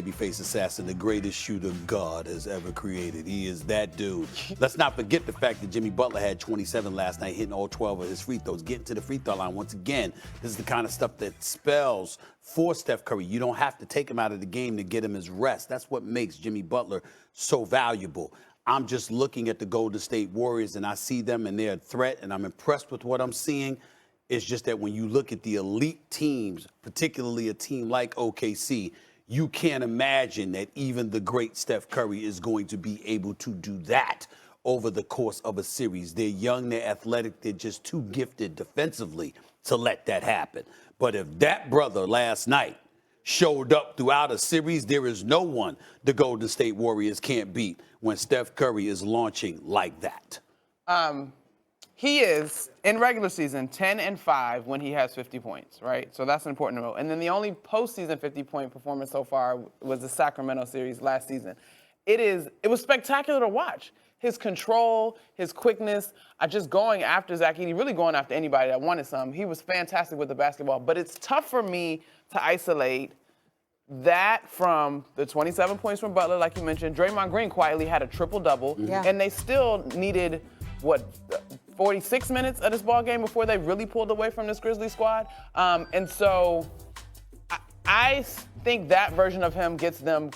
Babyface assassin, the greatest shooter God has ever created. He is that dude. Let's not forget the fact that Jimmy Butler had 27 last night, hitting all 12 of his free throws, getting to the free throw line once again. This is the kind of stuff that spells for Steph Curry. You don't have to take him out of the game to get him his rest. That's what makes Jimmy Butler so valuable. I'm just looking at the Golden State Warriors, and I see them, and they're a threat, and I'm impressed with what I'm seeing. It's just that when you look at the elite teams, particularly a team like OKC, you can't imagine that even the great Steph Curry is going to be able to do that over the course of a series. They're young, they're athletic, they're just too gifted defensively to let that happen. But if that brother last night showed up throughout a series, there is no one the Golden State Warriors can't beat when Steph Curry is launching like that. He is, in regular season, 10-5 when he has 50 points, right? So that's important to know. And then the only postseason 50-point performance so far was the Sacramento series last season. It was spectacular to watch. His control, his quickness, just going after Zach Edey, really going after anybody that wanted some. He was fantastic with the basketball. But it's tough for me to isolate that from the 27 points from Butler, like you mentioned. Draymond Green quietly had a triple-double. Yeah. And they still needed, 46 minutes of this ball game before they really pulled away from this Grizzlies squad. And so I think that version of him gets them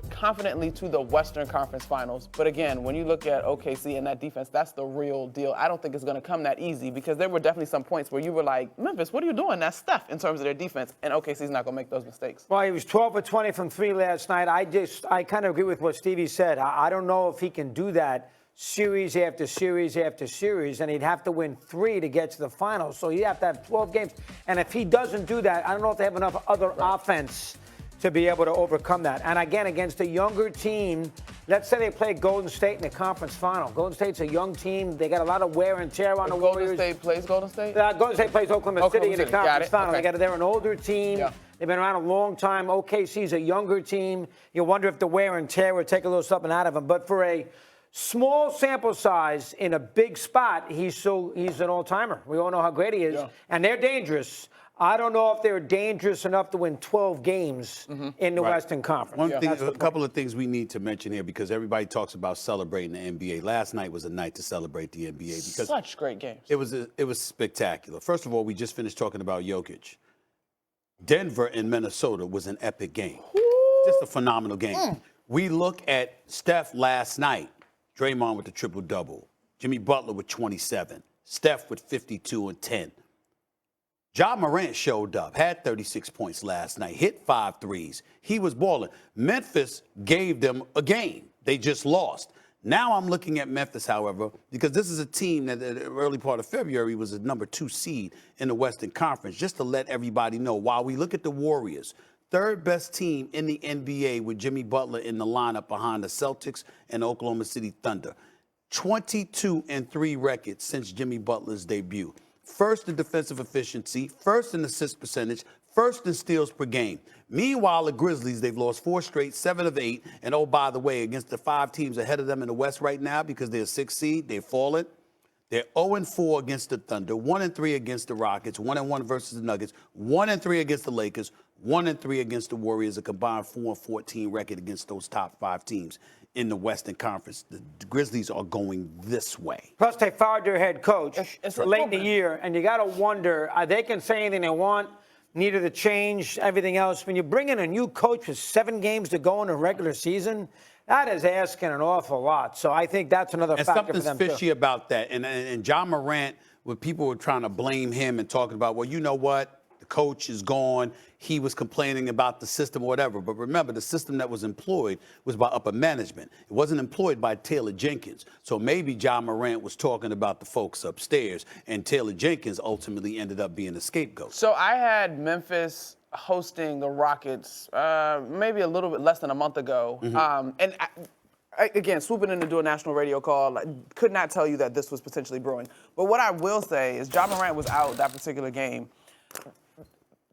confidently to the Western Conference Finals. But again, when you look at OKC and that defense, that's the real deal. I don't think it's going to come that easy because there were definitely some points where you were like, Memphis, what are you doing? That's Steph in terms of their defense. And OKC's not going to make those mistakes. Well, he was 12 for 20 from 3 last night. I kind of agree with what Stevie said. I don't know if he can do that series after series after series, and he'd have to win 3 to get to the finals. So you have to have 12 games. And if he doesn't do that, I don't know if they have enough other offense to be able to overcome that. And again, against a younger team, let's say they play Golden State in the conference final. Golden State's a young team. They got a lot of wear and tear on the Warriors. Golden State plays Golden State? Golden State plays Oklahoma City in the conference final. Okay. They're an older team. Yeah. They've been around a long time. OKC's a younger team. You wonder if the wear and tear would take a little something out of them. But for a small sample size in a big spot, he's an all-timer. We all know how great he is. Yeah. And they're dangerous. I don't know if they're dangerous enough to win 12 games in the Western Conference. A couple of things we need to mention here because everybody talks about celebrating the NBA. Last night was a night to celebrate the NBA because such great games. It was spectacular. First of all, we just finished talking about Jokic. Denver and Minnesota was an epic game. Just a phenomenal game. We look at Steph last night. Draymond with the triple-double. Jimmy Butler with 27. Steph with 52 and 10. Ja Morant showed up, had 36 points last night, hit 5 threes. He was balling. Memphis gave them a game. They just lost. Now I'm looking at Memphis, however, because this is a team that in the early part of February was a number 2 seed in the Western Conference. Just to let everybody know, while we look at the Warriors, third best team in the NBA with Jimmy Butler in the lineup behind the Celtics and Oklahoma City Thunder. 22-3 record since Jimmy Butler's debut. First in defensive efficiency, first in assist percentage, first in steals per game. Meanwhile, the Grizzlies, they've lost 4 straight, 7 of 8. And oh, by the way, against the 5 teams ahead of them in the West right now because they're 6th seed, they've fallen. They're 0-4 against the Thunder, 1-3 against the Rockets, 1-1 versus the Nuggets, 1-3 against the Lakers, 1-3 against the Warriors, a combined 4-14 record against those top 5 teams in the Western Conference. The Grizzlies are going this way. Plus, they fired their head coach late in the year, and you got to wonder, they can say anything they want, needed to change, everything else. When you bring in a new coach with 7 games to go in a regular season, that is asking an awful lot. So I think that's another factor for them, something's fishy about that. And Ja Morant, when people were trying to blame him and talking about, well, you know what? The coach is gone. He was complaining about the system or whatever. But remember, the system that was employed was by upper management. It wasn't employed by Taylor Jenkins. So maybe Ja Morant was talking about the folks upstairs, and Taylor Jenkins ultimately ended up being the scapegoat. So I had Memphis hosting the Rockets maybe a little bit less than a month ago. And again, swooping in to do a national radio call, could not tell you that this was potentially brewing. But what I will say is Ja Morant was out that particular game.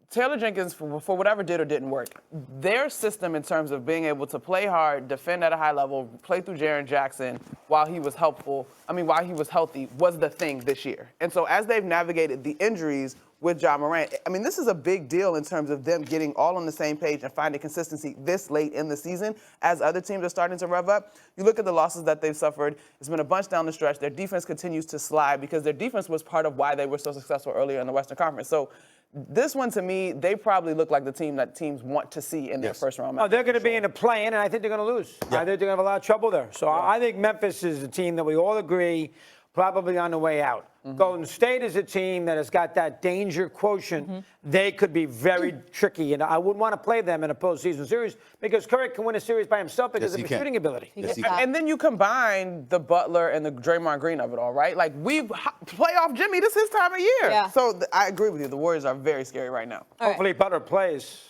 Taylor Jenkins, for whatever did or didn't work, their system in terms of being able to play hard, defend at a high level, play through Jaren Jackson while he was while he was healthy, was the thing this year. And so as they've navigated the injuries with Ja Morant, I mean, this is a big deal in terms of them getting all on the same page and finding consistency this late in the season as other teams are starting to rev up. You look at the losses that they've suffered. It's been a bunch down the stretch. Their defense continues to slide because their defense was part of why they were so successful earlier in the Western Conference. So this one, to me, they probably look like the team that teams want to see in their first round match. Oh, they're going to be in the play-in, and I think they're going to lose. Yeah. I think they're going to have a lot of trouble there. So I think Memphis is a team that we all agree probably on the way out. Golden State is a team that has got that danger quotient. They could be very tricky, and I wouldn't want to play them in a postseason series because Curry can win a series by himself because of his shooting ability. Yes, he can. And then you combine the Butler and the Draymond Green of it all, right? Like, playoff Jimmy, this is his time of year. Yeah. So I agree with you. The Warriors are very scary right now. Hopefully Butler plays.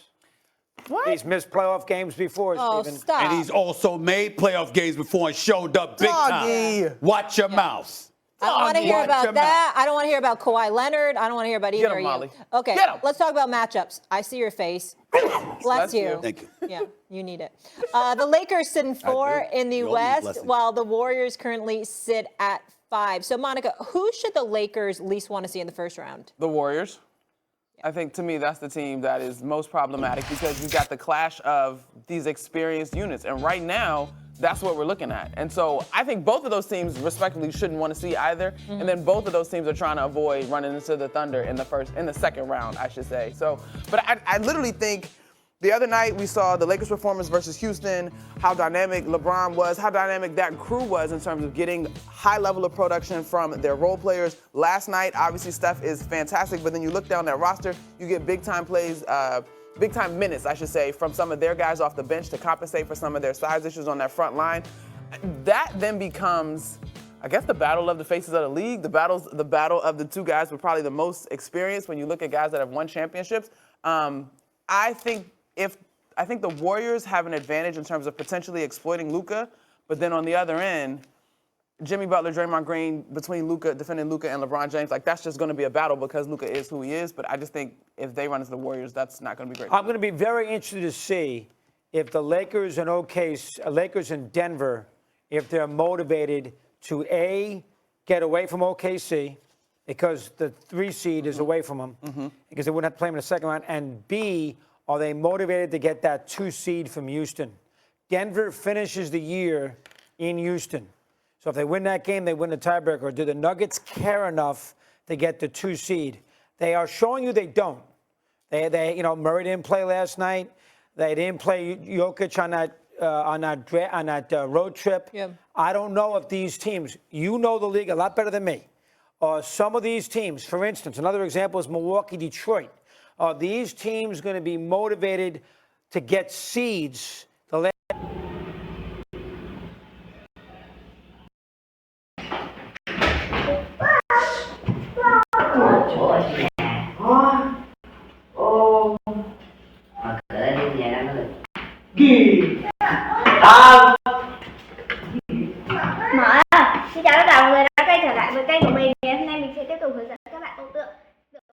What? He's missed playoff games before, Oh, Stephen. stop. And he's also made playoff games before and showed up big Doggy. time. Watch your mouth. I don't want to hear Watch about your that. I don't want to hear about Kawhi Leonard. I don't want to hear about either him, of you. Molly. Okay, Get him. let's talk about matchups. I see your face. Bless you. Thank you. Yeah, you need it. The Lakers sit in 4 in the You owe me a West, blessing. while the Warriors currently sit at 5. So, Monica, who should the Lakers least want to see in the first round? The Warriors. I think, to me, that's the team that is most problematic because you've got the clash of these experienced units. And right now, that's what we're looking at. And so I think both of those teams, respectively, shouldn't want to see either. And then both of those teams are trying to avoid running into the Thunder in the second round, I should say. So, but I literally think the other night we saw the Lakers' performance versus Houston, how dynamic LeBron was, how dynamic that crew was in terms of getting high level of production from their role players. Last night, obviously, Steph is fantastic, but then you look down that roster, you get big time plays, big time minutes, I should say, from some of their guys off the bench to compensate for some of their size issues on that front line. That then becomes, I guess, the battle of the faces of the league, the battle of the two guys with probably the most experience when you look at guys that have won championships. I think the Warriors have an advantage in terms of potentially exploiting Luka, but then on the other end, Jimmy Butler, Draymond Green, defending Luka and LeBron James, like that's just going to be a battle because Luka is who he is. But I just think if they run into the Warriors, that's not going to be great. I'm going to be very interested to see if the Lakers and Denver, if they're motivated to A, get away from OKC because the 3 seed is away from them because they wouldn't have to play them in the second round, and B, are they motivated to get that 2 seed from Houston? Denver finishes the year in Houston. So if they win that game, they win the tiebreaker. Do the Nuggets care enough to get the 2 seed? They are showing you they don't. Murray didn't play last night. They didn't play Jokic on that road trip. Yeah. I don't know if these teams, you know the league a lot better than me. Some of these teams, for instance, another example is Milwaukee, Detroit. Are these teams going to be motivated to get seeds? Mở. Xin chào tất cả mọi người đã quay trở lại với kênh của mình ngày